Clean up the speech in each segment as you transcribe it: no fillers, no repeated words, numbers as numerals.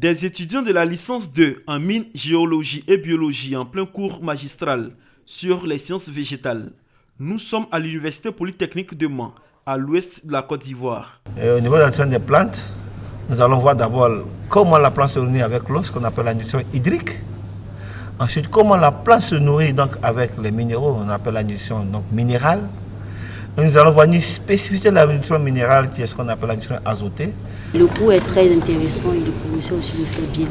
Des étudiants de la licence 2 en mine, géologie et biologie en plein cours magistral sur les sciences végétales. Nous sommes à l'Université Polytechnique de Mans, à l'ouest de la Côte d'Ivoire. Au niveau de l'entretien des plantes, nous allons voir d'abord comment la plante se nourrit avec l'eau, ce qu'on appelle la nutrition hydrique. Ensuite, comment la plante se nourrit donc avec les minéraux, on appelle la nutrition donc, minérale. Et nous allons voir une spécificité de la nutrition minérale qui est ce qu'on appelle la nutrition azotée. Le cours est très intéressant et le professeur aussi le fait bien.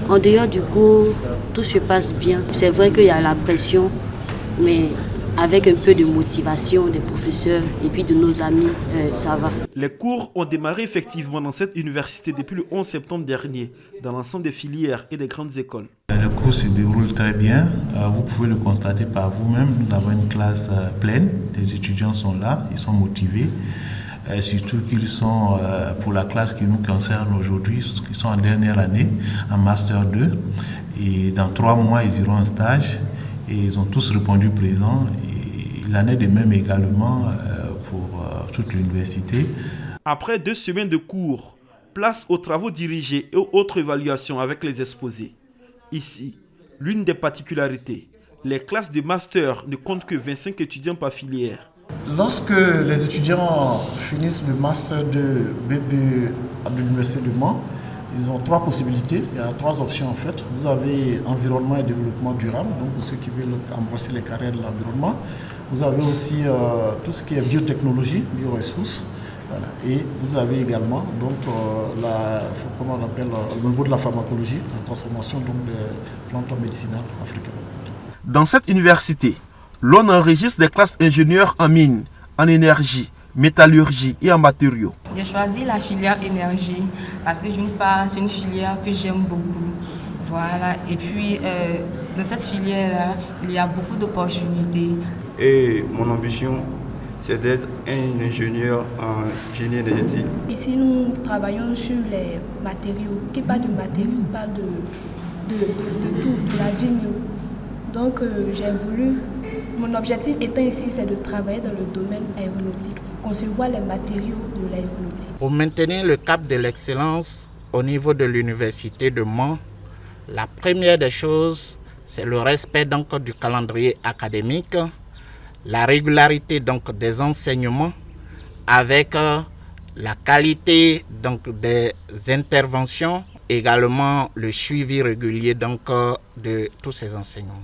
En dehors du cours, tout se passe bien. C'est vrai qu'il y a la pression, mais avec un peu de motivation des professeurs et puis de nos amis, ça va. Les cours ont démarré effectivement dans cette université depuis le 11 septembre dernier, dans l'ensemble des filières et des grandes écoles. Le cours se déroule très bien. Vous pouvez le constater par vous-même. Nous avons une classe pleine. Les étudiants sont là, ils sont motivés. Surtout qu'ils sont, pour la classe qui nous concerne aujourd'hui, ils sont en dernière année, en Master 2. Et dans 3 mois, ils iront en stage. Et ils ont tous répondu présent. Et il en est de même également pour toute l'université. Après 2 semaines de cours, place aux travaux dirigés et aux autres évaluations avec les exposés. Ici, l'une des particularités, les classes de master ne comptent que 25 étudiants par filière. Lorsque les étudiants finissent le master de BB à l'université de Mans, ils ont 3 possibilités, il y a 3 options en fait. Vous avez environnement et développement durable, donc pour ceux qui veulent embrasser les carrières de l'environnement. Vous avez aussi tout ce qui est biotechnologie, bioressources. Voilà. Et vous avez également donc, comment on appelle, au niveau de la pharmacologie, la transformation donc, des plantes médicinales africaines. Dans cette université, l'on enregistre des classes ingénieurs en mine, en énergie, métallurgie et en matériaux. J'ai choisi la filière énergie parce que d'une part, c'est une filière que j'aime beaucoup. Voilà. Et puis, dans cette filière-là, il y a beaucoup d'opportunités. Et mon ambition, c'est d'être un ingénieur en génie énergétique. Ici, nous travaillons sur les matériaux. Qui parle de matériaux parle de tout, de la vie. Donc, j'ai voulu, mon objectif étant ici, c'est de travailler dans le domaine aéronautique, concevoir les matériaux de l'aéronautique. Pour maintenir le cap de l'excellence au niveau de l'université de Mans, la première des choses, c'est le respect donc, du calendrier académique, la régularité donc, des enseignements avec la qualité donc, des interventions, également le suivi régulier donc, de tous ces enseignements.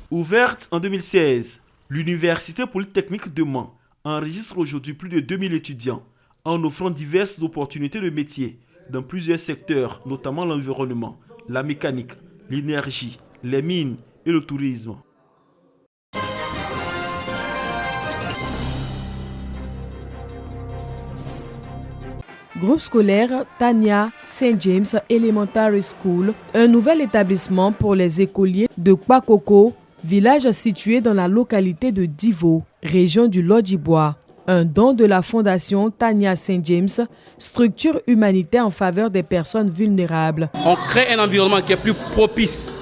Ouverte en 2016, l'Université Polytechnique de Mans enregistre aujourd'hui plus de 2000 étudiants en offrant diverses opportunités de métiers dans plusieurs secteurs, notamment l'environnement, la mécanique, l'énergie, les mines et le tourisme. Groupe scolaire Tanya St. James Elementary School, un nouvel établissement pour les écoliers de Kpakoko, village situé dans la localité de Divo, région du Lodjibois. Un don de la fondation Tanya St. James, structure humanitaire en faveur des personnes vulnérables. On crée un environnement qui est plus propice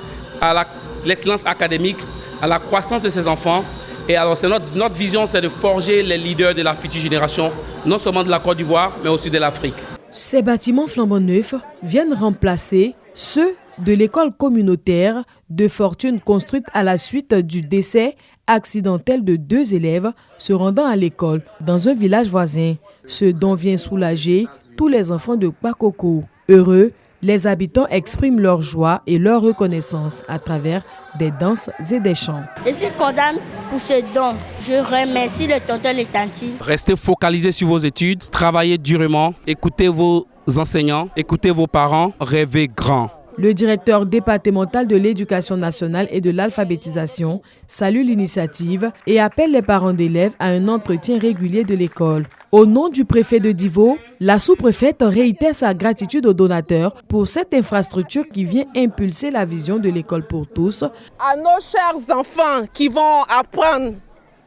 à l'excellence académique, à la croissance de ses enfants. Et alors, notre vision, c'est de forger les leaders de la future génération, non seulement de la Côte d'Ivoire, mais aussi de l'Afrique. Ces bâtiments flambant neufs viennent remplacer ceux de l'école communautaire de fortune construite à la suite du décès accidentel de 2 élèves se rendant à l'école dans un village voisin, ce dont vient soulager tous les enfants de Kpakoko. Heureux, les habitants expriment leur joie et leur reconnaissance à travers des danses et des chants. Je suis contente pour ce don. Je remercie le tonton et les tantis. Restez focalisés sur vos études, travaillez durement, écoutez vos enseignants, écoutez vos parents, rêvez grand. Le directeur départemental de l'éducation nationale et de l'alphabétisation salue l'initiative et appelle les parents d'élèves à un entretien régulier de l'école. Au nom du préfet de Divo, la sous-préfète réitère sa gratitude aux donateurs pour cette infrastructure qui vient impulser la vision de l'école pour tous. À nos chers enfants qui vont apprendre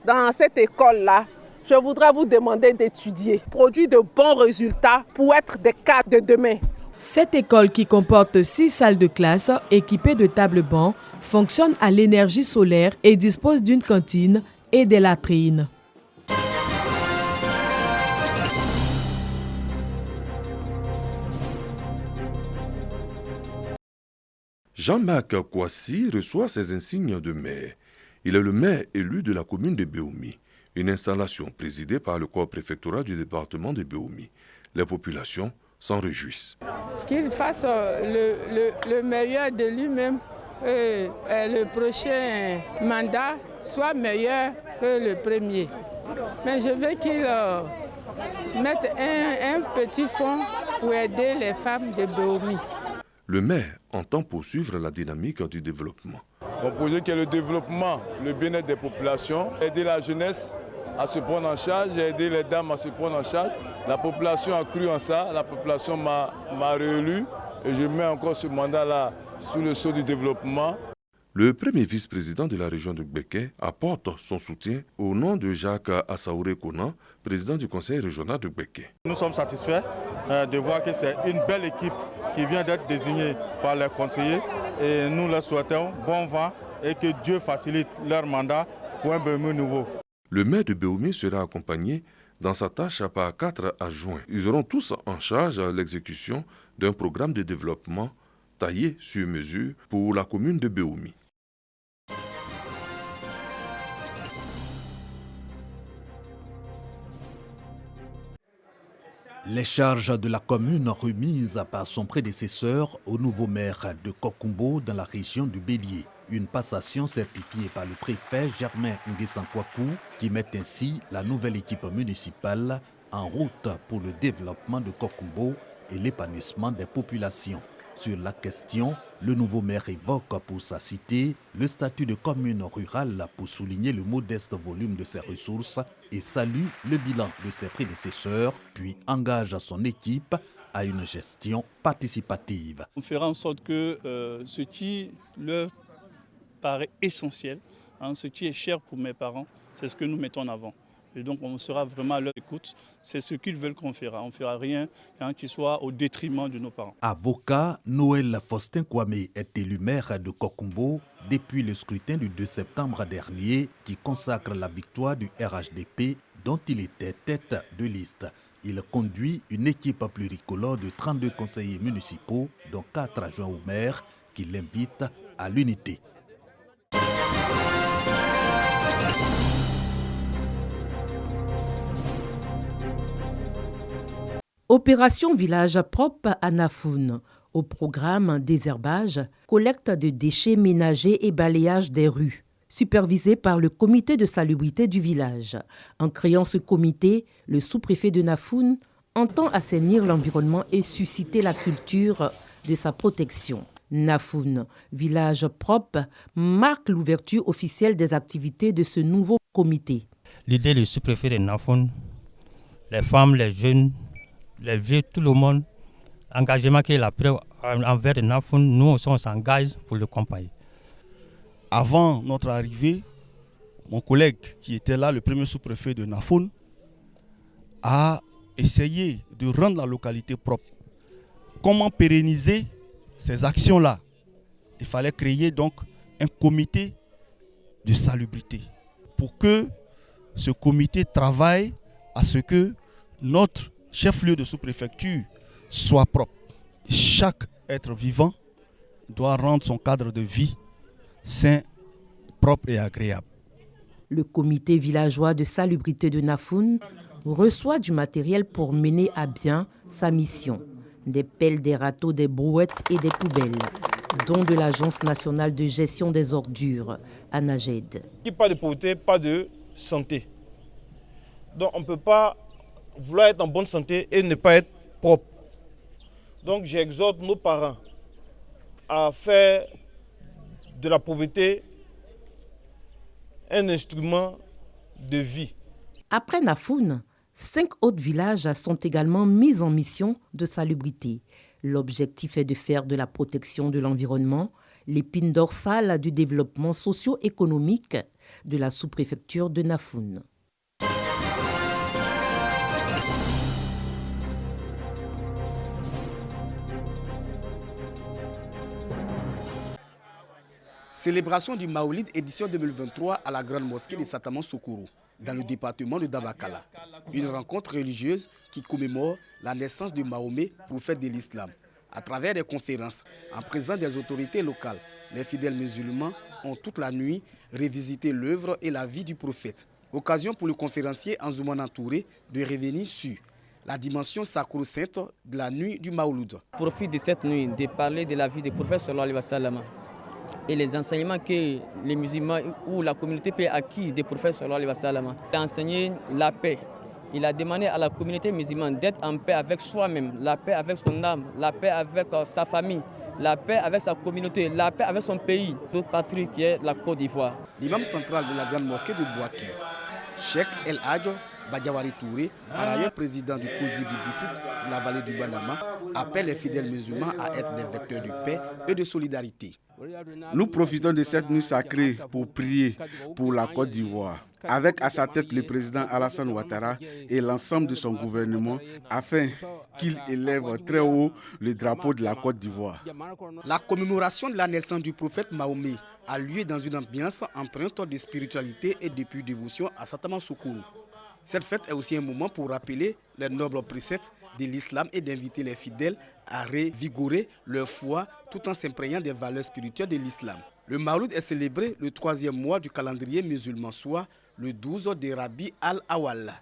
dans cette école-là, je voudrais vous demander d'étudier, produire de bons résultats pour être des cadres de demain. Cette école qui comporte 6 salles de classe équipées de tables-bancs fonctionne à l'énergie solaire et dispose d'une cantine et des latrines. Jean-Marc Kouassi reçoit ses insignes de maire. Il est le maire élu de la commune de Béoumi. Une installation présidée par le corps préfectoral du département de Béoumi. Les populations s'en réjouissent. Qu'il fasse le meilleur de lui-même, et le prochain mandat soit meilleur que le premier. Mais je veux qu'il mette un petit fonds pour aider les femmes de Béoumi. Le maire entend poursuivre la dynamique du développement. Mon projet qui est le développement, le bien-être des populations, aider la jeunesse à se prendre en charge, aider les dames à se prendre en charge. La population a cru en ça, la population m'a réélu et je mets encore ce mandat-là sous le sceau du développement. Le premier vice-président de la région de Gbeke apporte son soutien au nom de Jacques Assaouré Konan, président du conseil régional de Gbeke. Nous sommes satisfaits de voir que c'est une belle équipe qui vient d'être désignée par les conseillers et nous leur souhaitons bon vent et que Dieu facilite leur mandat pour un Béoumi nouveau. Le maire de Béoumi sera accompagné dans sa tâche par 4 adjoints. Ils auront tous en charge l'exécution d'un programme de développement taillé sur mesure pour la commune de Béoumi. Les charges de la commune remises par son prédécesseur au nouveau maire de Kokumbo dans la région du Bélier. Une passation certifiée par le préfet Germain Nguessan-Kouakou qui met ainsi la nouvelle équipe municipale en route pour le développement de Kokumbo et l'épanouissement des populations. Sur la question, le nouveau maire évoque pour sa cité le statut de commune rurale pour souligner le modeste volume de ses ressources et salue le bilan de ses prédécesseurs, puis engage son équipe à une gestion participative. On fera en sorte que ce qui leur paraît essentiel, ce qui est cher pour mes parents, c'est ce que nous mettons en avant. Et donc on sera vraiment à leur écoute. C'est ce qu'ils veulent qu'on fera. On ne fera rien qui soit au détriment de nos parents. Avocat, Noël Faustin Kwame est élu maire de Kokumbo depuis le scrutin du 2 septembre dernier qui consacre la victoire du RHDP dont il était tête de liste. Il conduit une équipe pluricolore de 32 conseillers municipaux, dont 4 adjoints au maire, qui l'invitent à l'unité. Opération Village propre à Nafoun. Au programme désherbage, collecte de déchets ménagers et balayage des rues, supervisé par le comité de salubrité du village. En créant ce comité, le sous-préfet de Nafoun entend assainir l'environnement et susciter la culture de sa protection. Nafoun, village propre, marque l'ouverture officielle des activités de ce nouveau comité. L'idée du sous-préfet de Nafoun, les femmes, les jeunes, les vieux, tout le monde, l'engagement qu'il a pris envers de Nafoun, nous aussi on s'engage pour le accompagner. Avant notre arrivée, mon collègue qui était là, le premier sous-préfet de Nafoun, a essayé de rendre la localité propre. Comment pérenniser ces actions-là? Il fallait créer donc un comité de salubrité pour que ce comité travaille à ce que notre chef-lieu de sous-préfecture soit propre. Chaque être vivant doit rendre son cadre de vie sain, propre et agréable. Le comité villageois de salubrité de Nafoun reçoit du matériel pour mener à bien sa mission. Des pelles, des râteaux, des brouettes et des poubelles, dont de l'Agence nationale de gestion des ordures, ANAGED. Pas de pauvreté, pas de santé. Donc on ne peut pas vouloir être en bonne santé et ne pas être propre. Donc j'exhorte nos parents à faire de la pauvreté un instrument de vie. Après Nafoun, 5 autres villages sont également mis en mission de salubrité. L'objectif est de faire de la protection de l'environnement l'épine dorsale du développement socio-économique de la sous-préfecture de Nafoun. Célébration du Maoulid édition 2023 à la grande mosquée de Sataman Soukoro, dans le département de Dabakala. Une rencontre religieuse qui commémore la naissance de Mahomet, prophète de l'islam. À travers des conférences, en présence des autorités locales, les fidèles musulmans ont toute la nuit revisité l'œuvre et la vie du prophète. Occasion pour le conférencier Anzoumana Touré de revenir sur la dimension sacro-sainte de la nuit du Maouloud. Je profite de cette nuit de parler de la vie du prophète sallallahu alayhi wa sallam et les enseignements que les musulmans ou la communauté peut acquis des prophètes sallallahu alayhi wa sallam. Il a enseigné la paix. Il a demandé à la communauté musulmane d'être en paix avec soi-même, la paix avec son âme, la paix avec sa famille, la paix avec sa communauté, la paix avec son pays, notre patrie qui est la Côte d'Ivoire. L'imam central de la grande mosquée de Bouaké, Cheikh El Hadj Badiawari Touré, par ailleurs président du COSI du district de la vallée du Banama, appelle les fidèles musulmans à être des vecteurs de paix et de solidarité. Nous profitons de cette nuit sacrée pour prier pour la Côte d'Ivoire, avec à sa tête le président Alassane Ouattara et l'ensemble de son gouvernement, afin qu'il élève très haut le drapeau de la Côte d'Ivoire. La commémoration de la naissance du prophète Mahomet a lieu dans une ambiance empreinte de spiritualité et de pure dévotion à Satama Soukourou. Cette fête est aussi un moment pour rappeler les nobles préceptes de l'islam et d'inviter les fidèles à revigorer leur foi tout en s'imprégnant des valeurs spirituelles de l'islam. Le Mawlid est célébré le 3e mois du calendrier musulman, soit le 12 de Rabi al-Awwal.